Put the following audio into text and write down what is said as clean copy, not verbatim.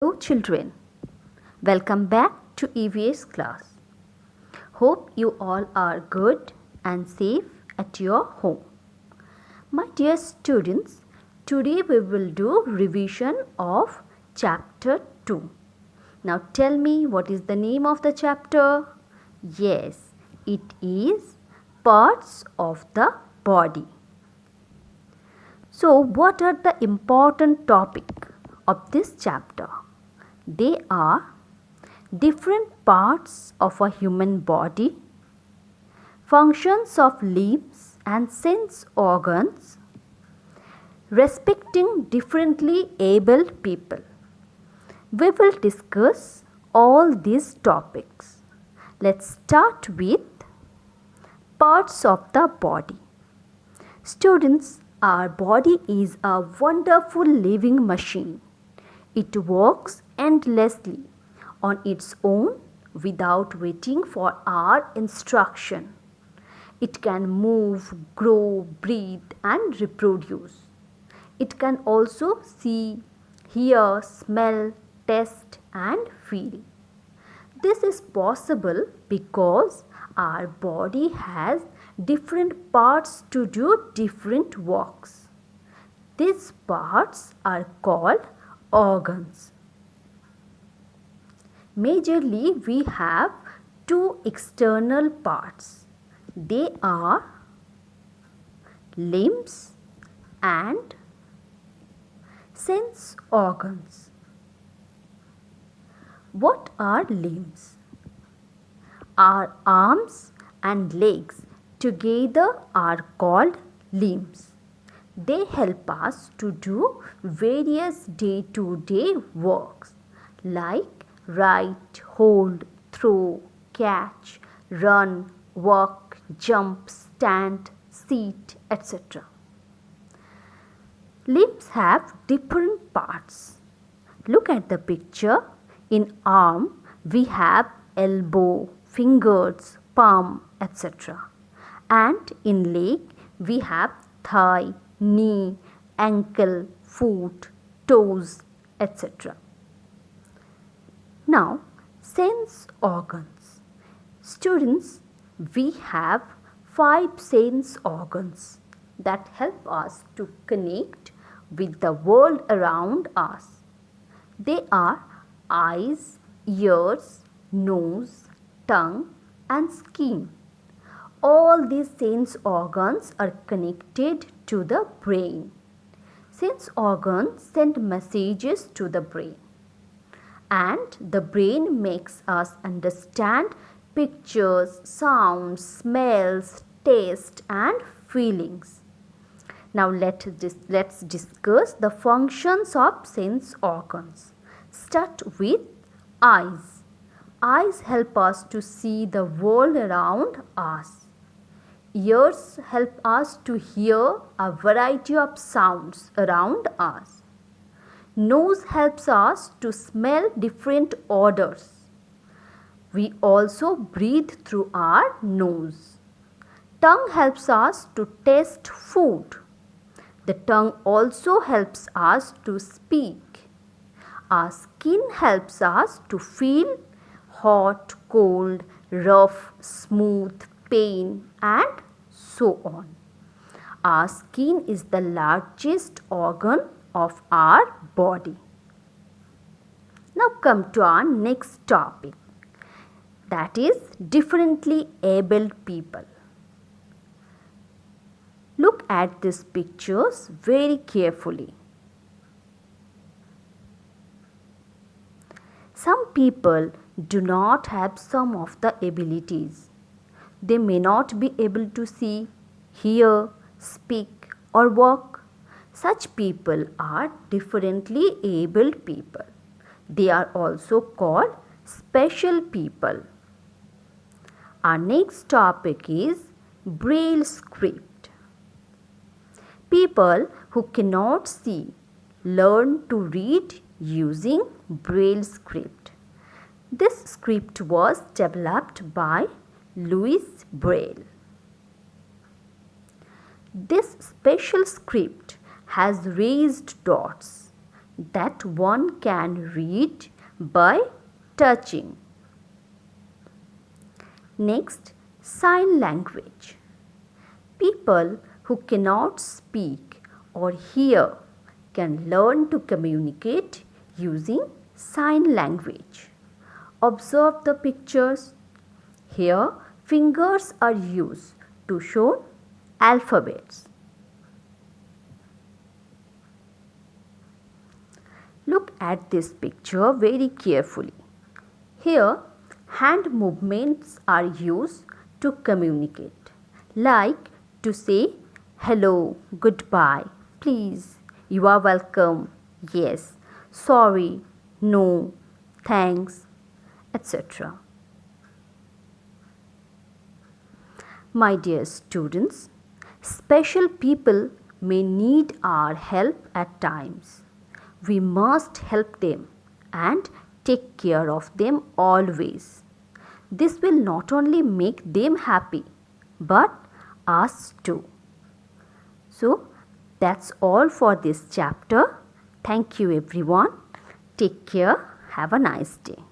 Hello children, welcome back to EVS class. Hope you all are good and safe at your home. My dear students, today we will do revision of chapter 2. Now tell me, what is the name of the chapter? Yes, it is parts of the body. So what are the important topic of this chapter? They are different parts of a human body, functions of limbs and sense organs, respecting differently abled people. We will discuss all these topics. Let's start with parts of the body. Students, our body is a wonderful living machine. It works endlessly on its own without waiting for our instruction. It can move, grow, breathe, and reproduce. It can also see, hear, smell, taste, and feel. This is possible because our body has different parts to do different works. These parts are called organs. Majorly, we have two external parts. They are limbs and sense organs. What are limbs? Our arms and legs together are called limbs. They help us to do various day-to-day works like write, hold, throw, catch, run, walk, jump, stand, sit, etc. Limbs have different parts. Look at the picture. In arm, we have elbow, fingers, palm, etc. And in leg, we have thigh, knee, ankle, foot, toes, etc. Now, sense organs. Students, we have 5 sense organs that help us to connect with the world around us. They are eyes, ears, nose, tongue, and skin. All these sense organs are connected to the brain. Sense organs send messages to the brain, and the brain makes us understand pictures, sounds, smells, taste, and feelings. Now let's discuss the functions of sense organs. Start with eyes. Eyes help us to see the world around us. Ears help us to hear a variety of sounds around us. Nose helps us to smell different odors. We also breathe through our nose. Tongue helps us to taste food. The tongue also helps us to speak. Our skin helps us to feel hot, cold, rough, smooth, pain, and so on. Our skin is the largest organ of our body. Now come to our next topic, that is differently abled people. Look at these pictures very carefully. Some people do not have some of the abilities. They may not be able to see, hear, speak, or walk. Such people are differently abled people. They are also called special people. Our next topic is Braille script. People who cannot see learn to read using Braille script. This script was developed by Louis Braille. This special script has raised dots. that one can read by touching. Next, sign language. People who cannot speak or hear can learn to communicate using sign language. Observe the pictures. Here, fingers are used to show alphabets. Look at this picture very carefully. Here, hand movements are used to communicate, like to say hello, goodbye, please, you are welcome, yes, sorry, no, thanks, etc. My dear students, special people may need our help at times. We must help them and take care of them always. This will not only make them happy but us too. So that's all for this chapter. Thank you everyone. Take care. Have a nice day.